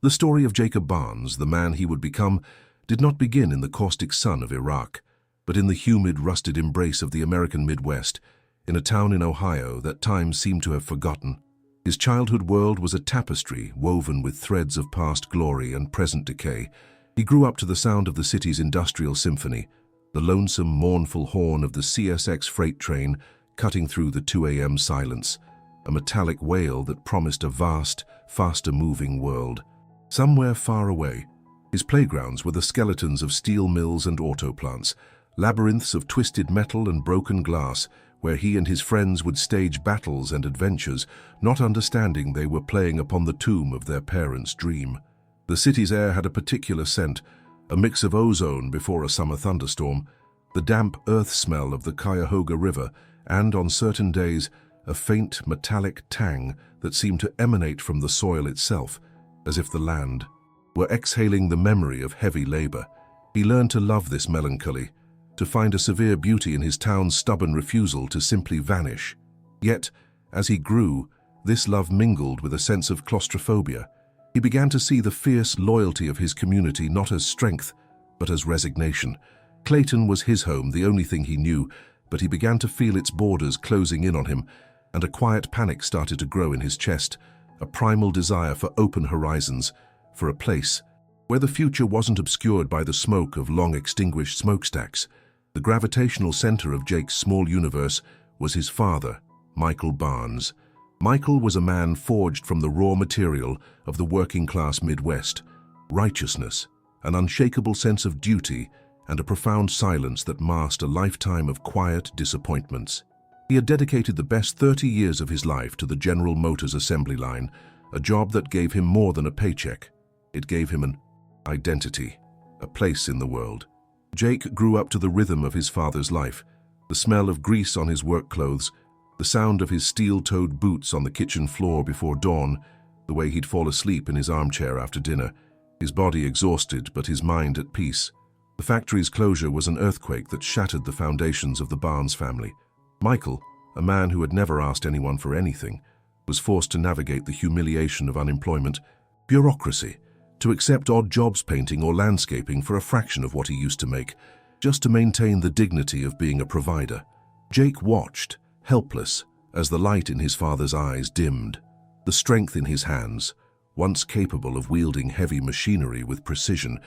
The story of Jacob Barnes, the man he would become, did not begin in the caustic sun of Iraq, but in the humid, rusted embrace of the American Midwest, in a town in Ohio that time seemed to have forgotten. His childhood world was a tapestry woven with threads of past glory and present decay. He grew up to the sound of the city's industrial symphony, the lonesome, mournful horn of the CSX freight train cutting through the 2 a.m. silence, a metallic wail that promised a vast, faster-moving world. Somewhere far away, his playgrounds were the skeletons of steel mills and auto plants, labyrinths of twisted metal and broken glass, where he and his friends would stage battles and adventures, not understanding they were playing upon the tomb of their parents' dream. The city's air had a particular scent, a mix of ozone before a summer thunderstorm, the damp earth smell of the Cuyahoga River, and, on certain days, a faint metallic tang that seemed to emanate from the soil itself, as if the land were exhaling the memory of heavy labor. He learned to love this melancholy, to find a severe beauty in his town's stubborn refusal to simply vanish. Yet, as he grew, this love mingled with a sense of claustrophobia. He began to see the fierce loyalty of his community not as strength, but as resignation. Clayton was his home, the only thing he knew, but he began to feel its borders closing in on him, and a quiet panic started to grow in his chest, a primal desire for open horizons, for a place where the future wasn't obscured by the smoke of long-extinguished smokestacks. The gravitational center of Jake's small universe was his father, Michael Barnes. Michael was a man forged from the raw material of the working-class Midwest, righteousness, an unshakable sense of duty, and a profound silence that masked a lifetime of quiet disappointments. He had dedicated the best 30 years of his life to the General Motors assembly line, a job that gave him more than a paycheck. It gave him an identity, a place in the world. Jake grew up to the rhythm of his father's life, the smell of grease on his work clothes, the sound of his steel-toed boots on the kitchen floor before dawn, the way he'd fall asleep in his armchair after dinner, his body exhausted but his mind at peace. The factory's closure was an earthquake that shattered the foundations of the Barnes family. Michael, a man who had never asked anyone for anything, was forced to navigate the humiliation of unemployment, bureaucracy, to accept odd jobs painting or landscaping for a fraction of what he used to make, just to maintain the dignity of being a provider. Jake watched, helpless, as the light in his father's eyes dimmed. The strength in his hands, once capable of wielding heavy machinery with precision,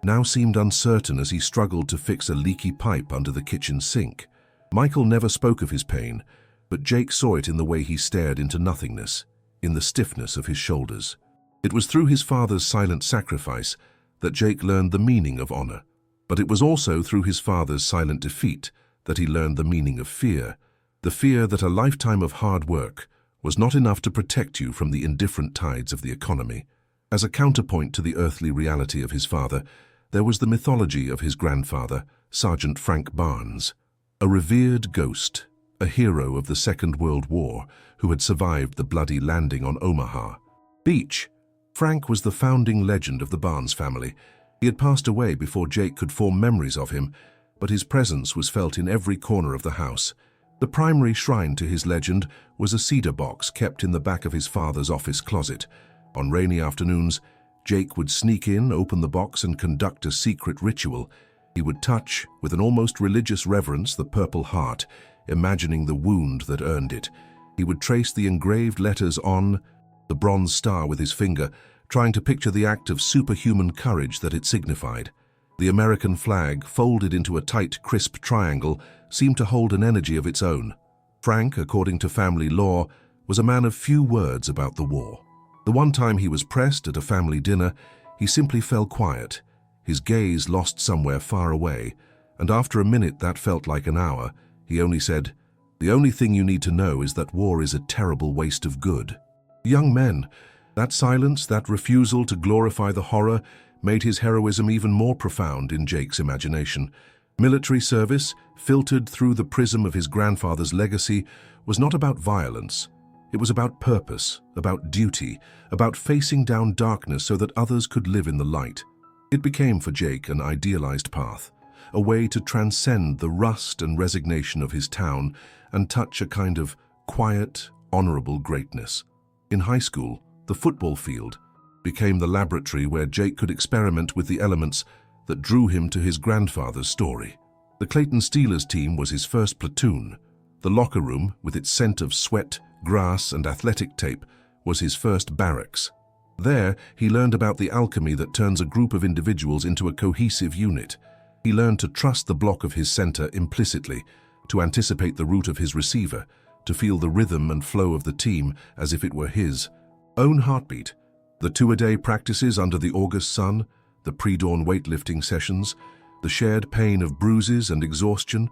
now seemed uncertain as he struggled to fix a leaky pipe under the kitchen sink. Michael never spoke of his pain, but Jake saw it in the way he stared into nothingness, in the stiffness of his shoulders. It was through his father's silent sacrifice that Jake learned the meaning of honor, but it was also through his father's silent defeat that he learned the meaning of fear, the fear that a lifetime of hard work was not enough to protect you from the indifferent tides of the economy. As a counterpoint to the earthly reality of his father, there was the mythology of his grandfather, Sergeant Frank Barnes, a revered ghost, a hero of the Second World War who had survived the bloody landing on Omaha Beach. Frank was the founding legend of the Barnes family. He had passed away before Jake could form memories of him, but his presence was felt in every corner of the house. The primary shrine to his legend was a cedar box kept in the back of his father's office closet. On rainy afternoons, Jake would sneak in, open the box, and conduct a secret ritual. He would touch, with an almost religious reverence, the Purple Heart, imagining the wound that earned it. He would trace the engraved letters on the bronze star with his finger, trying to picture the act of superhuman courage that it signified. The American flag, folded into a tight, crisp triangle, seemed to hold an energy of its own. Frank, according to family law, was a man of few words about the war. The one time he was pressed at a family dinner, he simply fell quiet, his gaze lost somewhere far away, and after a minute that felt like an hour, he only said, "The only thing you need to know is that war is a terrible waste of good." Young men, that silence, that refusal to glorify the horror, made his heroism even more profound in Jake's imagination. Military service, filtered through the prism of his grandfather's legacy, was not about violence. It was about purpose, about duty, about facing down darkness so that others could live in the light. It became for Jake an idealized path, a way to transcend the rust and resignation of his town and touch a kind of quiet, honorable greatness. In high school, the football field, became the laboratory where Jake could experiment with the elements that drew him to his grandfather's story. The Clayton Steelers team was his first platoon. The locker room, with its scent of sweat, grass, and athletic tape, was his first barracks. There, he learned about the alchemy that turns a group of individuals into a cohesive unit. He learned to trust the block of his center implicitly, to anticipate the route of his receiver, to feel the rhythm and flow of the team as if it were his own heartbeat. The two-a-day practices under the August sun, the pre-dawn weightlifting sessions, the shared pain of bruises and exhaustion,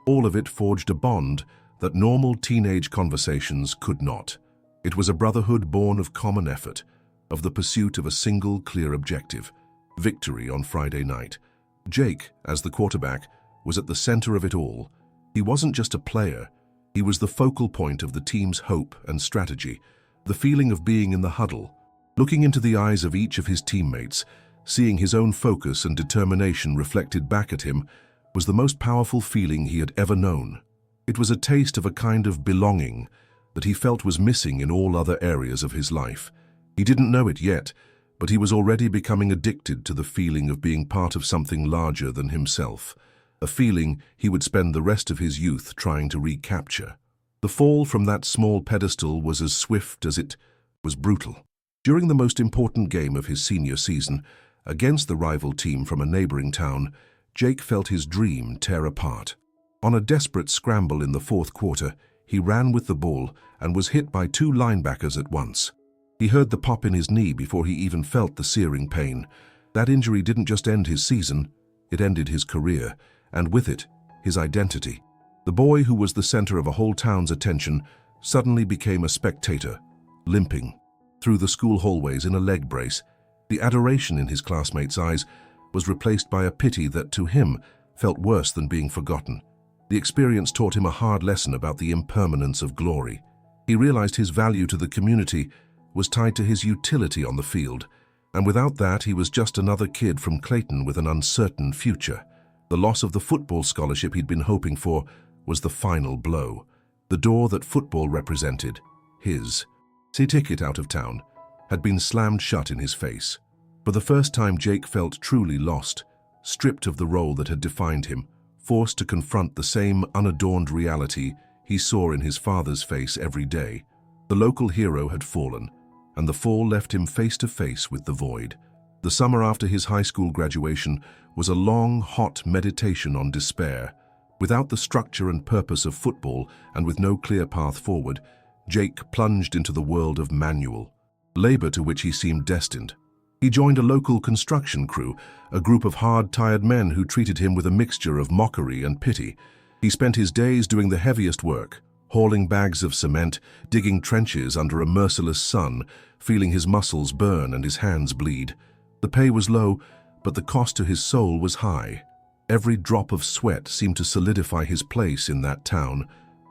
all of it forged a bond that normal teenage conversations could not. It was a brotherhood born of common effort, of the pursuit of a single clear objective: victory on Friday night. Jake, as the quarterback, was at the center of it all. He wasn't just a player, he was the focal point of the team's hope and strategy. The feeling of being in the huddle, looking into the eyes of each of his teammates, seeing his own focus and determination reflected back at him, was the most powerful feeling he had ever known. It was a taste of a kind of belonging that he felt was missing in all other areas of his life. He didn't know it yet, but he was already becoming addicted to the feeling of being part of something larger than himself, a feeling he would spend the rest of his youth trying to recapture. The fall from that small pedestal was as swift as it was brutal. During the most important game of his senior season, against the rival team from a neighboring town, Jake felt his dream tear apart. On a desperate scramble in the fourth quarter, he ran with the ball and was hit by two linebackers at once. He heard the pop in his knee before he even felt the searing pain. That injury didn't just end his season, it ended his career, and with it, his identity. The boy who was the center of a whole town's attention suddenly became a spectator, limping through the school hallways in a leg brace. The adoration in his classmates' eyes was replaced by a pity that, to him, felt worse than being forgotten. The experience taught him a hard lesson about the impermanence of glory. He realized his value to the community was tied to his utility on the field, and without that he was just another kid from Clayton with an uncertain future. The loss of the football scholarship he'd been hoping for was the final blow. The door that football represented, his ticket out of town, had been slammed shut in his face. For the first time, Jake felt truly lost, stripped of the role that had defined him, forced to confront the same unadorned reality he saw in his father's face every day. The local hero had fallen, and the fall left him face to face with the void. The summer after his high school graduation was a long, hot meditation on despair. Without the structure and purpose of football and with no clear path forward, Jake plunged into the world of manual labor to which he seemed destined. He joined a local construction crew, a group of hard-tired men who treated him with a mixture of mockery and pity. He spent his days doing the heaviest work, hauling bags of cement, digging trenches under a merciless sun, feeling his muscles burn and his hands bleed. The pay was low, but the cost to his soul was high. Every drop of sweat seemed to solidify his place in that town.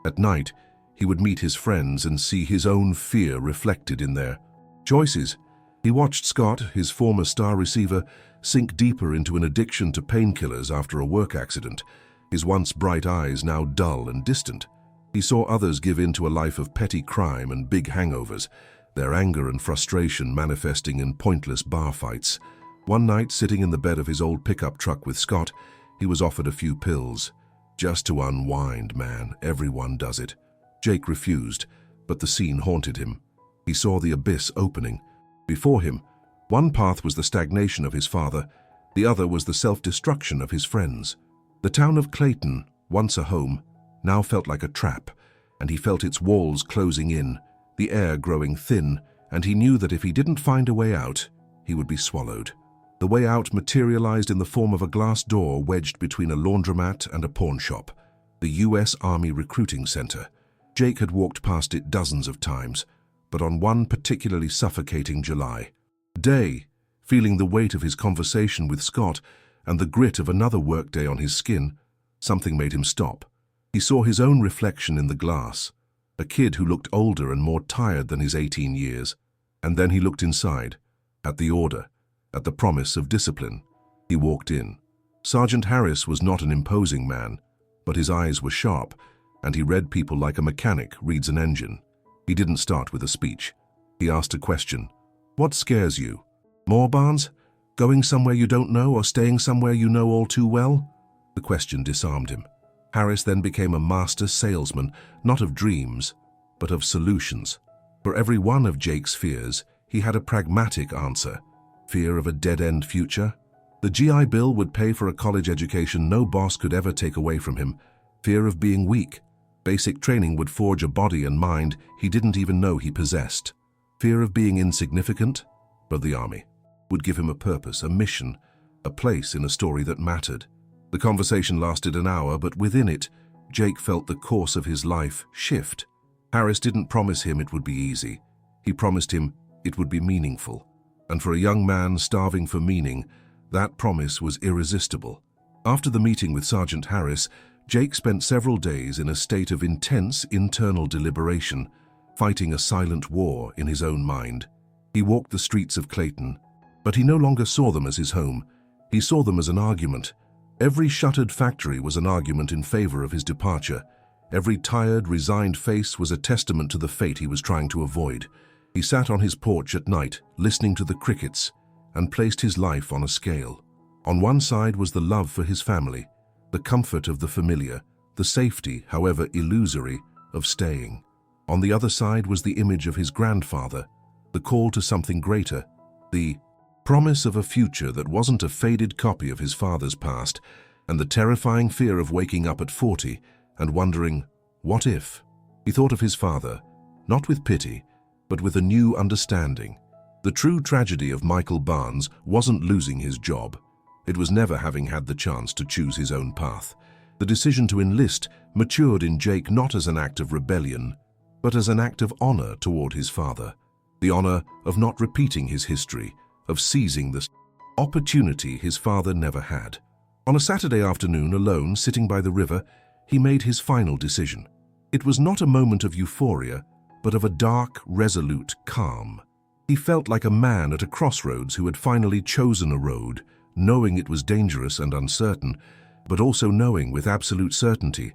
At night, he would meet his friends and see his own fear reflected in their choices. He watched Scott, his former star receiver, sink deeper into an addiction to painkillers after a work accident, his once bright eyes now dull and distant. He saw others give in to a life of petty crime and big hangovers, their anger and frustration manifesting in pointless bar fights. One night, sitting in the bed of his old pickup truck with Scott, he was offered a few pills. Just to unwind, man, everyone does it. Jake refused, but the scene haunted him. He saw the abyss opening. Before him, one path was the stagnation of his father, the other was the self-destruction of his friends. The town of Clayton, once a home, now felt like a trap, and he felt its walls closing in, the air growing thin, and he knew that if he didn't find a way out, he would be swallowed. The way out materialized in the form of a glass door wedged between a laundromat and a pawn shop, the U.S. Army Recruiting Center. Jake had walked past it dozens of times, but on one particularly suffocating July day, feeling the weight of his conversation with Scott and the grit of another workday on his skin, something made him stop. He saw his own reflection in the glass, a kid who looked older and more tired than his 18 years. And then he looked inside, at the order, at the promise of discipline. He walked in. Sergeant Harris was not an imposing man, but his eyes were sharp, and he read people like a mechanic reads an engine. He didn't start with a speech. He asked a question. "What scares you?" More, Barnes? Going somewhere you don't know or staying somewhere you know all too well? The question disarmed him. Harris then became a master salesman, not of dreams, but of solutions. For every one of Jake's fears, he had a pragmatic answer. Fear of a dead-end future? The GI Bill would pay for a college education no boss could ever take away from him. Fear of being weak. Basic training would forge a body and mind he didn't even know he possessed. Fear of being insignificant? But the army would give him a purpose, a mission, a place in a story that mattered. The conversation lasted an hour, but within it, Jake felt the course of his life shift. Harris didn't promise him it would be easy. He promised him it would be meaningful. And for a young man starving for meaning, that promise was irresistible. After the meeting with Sergeant Harris, Jake spent several days in a state of intense internal deliberation, fighting a silent war in his own mind. He walked the streets of Clayton, but he no longer saw them as his home. He saw them as an argument. Every shuttered factory was an argument in favor of his departure. Every tired, resigned face was a testament to the fate he was trying to avoid. He sat on his porch at night, listening to the crickets, and placed his life on a scale. On one side was the love for his family, the comfort of the familiar, the safety, however illusory, of staying. On the other side was the image of his grandfather, the call to something greater, the promise of a future that wasn't a faded copy of his father's past, and the terrifying fear of waking up at 40 and wondering, what if? He thought of his father, not with pity, but with a new understanding. The true tragedy of Michael Barnes wasn't losing his job. It was never having had the chance to choose his own path. The decision to enlist matured in Jake not as an act of rebellion, but as an act of honor toward his father. The honor of not repeating his history, of seizing the opportunity his father never had. On a Saturday afternoon, alone, sitting by the river, he made his final decision. It was not a moment of euphoria, but of a dark, resolute calm. He felt like a man at a crossroads who had finally chosen a road, knowing it was dangerous and uncertain, but also knowing with absolute certainty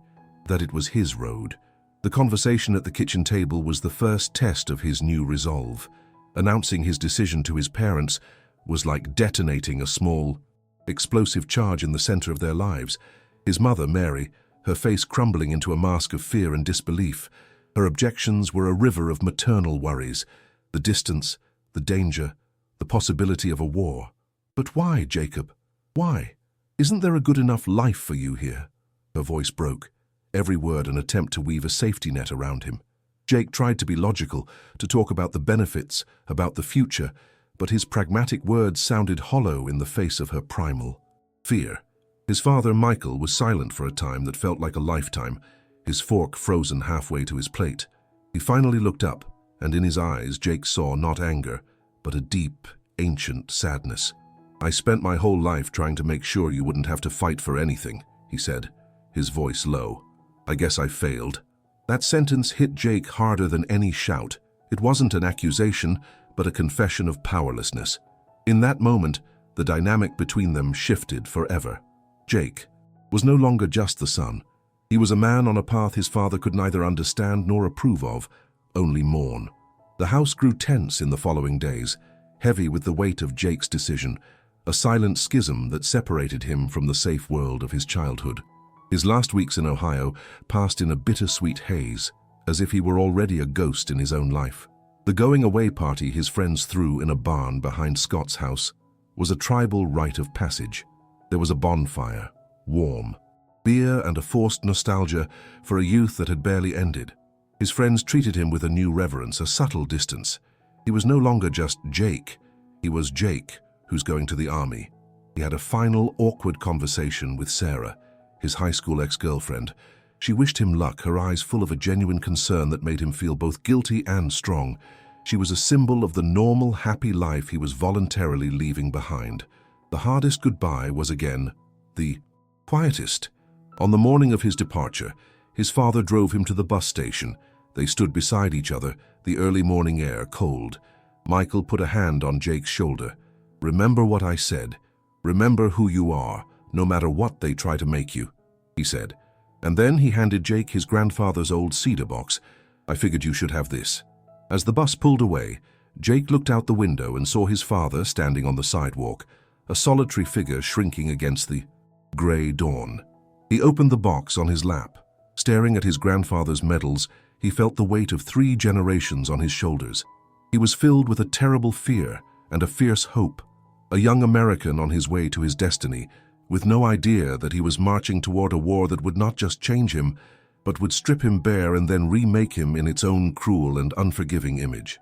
that it was his road. The conversation at the kitchen table was the first test of his new resolve. Announcing his decision to his parents was like detonating a small, explosive charge in the center of their lives. His mother, Mary, her face crumbling into a mask of fear and disbelief. Her objections were a river of maternal worries, the distance, the danger, the possibility of a war. But why, Jacob? Why? Isn't there a good enough life for you here? Her voice broke, every word an attempt to weave a safety net around him. Jake tried to be logical, to talk about the benefits, about the future, but his pragmatic words sounded hollow in the face of her primal fear. His father, Michael, was silent for a time that felt like a lifetime, his fork frozen halfway to his plate. He finally looked up, and in his eyes Jake saw not anger, but a deep, ancient sadness. "I spent my whole life trying to make sure you wouldn't have to fight for anything," he said, his voice low. "I guess I failed." That sentence hit Jake harder than any shout. It wasn't an accusation, but a confession of powerlessness. In that moment, the dynamic between them shifted forever. Jake was no longer just the son. He was a man on a path his father could neither understand nor approve of, only mourn. The house grew tense in the following days, heavy with the weight of Jake's decision, a silent schism that separated him from the safe world of his childhood. His last weeks in Ohio passed in a bittersweet haze, as if he were already a ghost in his own life. The going-away party his friends threw in a barn behind Scott's house was a tribal rite of passage. There was a bonfire, warm, beer and a forced nostalgia for a youth that had barely ended. His friends treated him with a new reverence, a subtle distance. He was no longer just Jake. He was Jake, who's going to the army. He had a final, awkward conversation with Sarah, his high school ex-girlfriend. She wished him luck, her eyes full of a genuine concern that made him feel both guilty and strong. She was a symbol of the normal, happy life he was voluntarily leaving behind. The hardest goodbye was again the quietest. On the morning of his departure, his father drove him to the bus station. They stood beside each other, the early morning air cold. Michael put a hand on Jake's shoulder. "Remember what I said. Remember who you are, no matter what they try to make you," he said. And then he handed Jake his grandfather's old cedar box. "I figured you should have this." As the bus pulled away, Jake looked out the window and saw his father standing on the sidewalk, a solitary figure shrinking against the gray dawn. He opened the box on his lap. Staring at his grandfather's medals, he felt the weight of 3 generations on his shoulders. He was filled with a terrible fear and a fierce hope, a young American on his way to his destiny, with no idea that he was marching toward a war that would not just change him, but would strip him bare and then remake him in its own cruel and unforgiving image.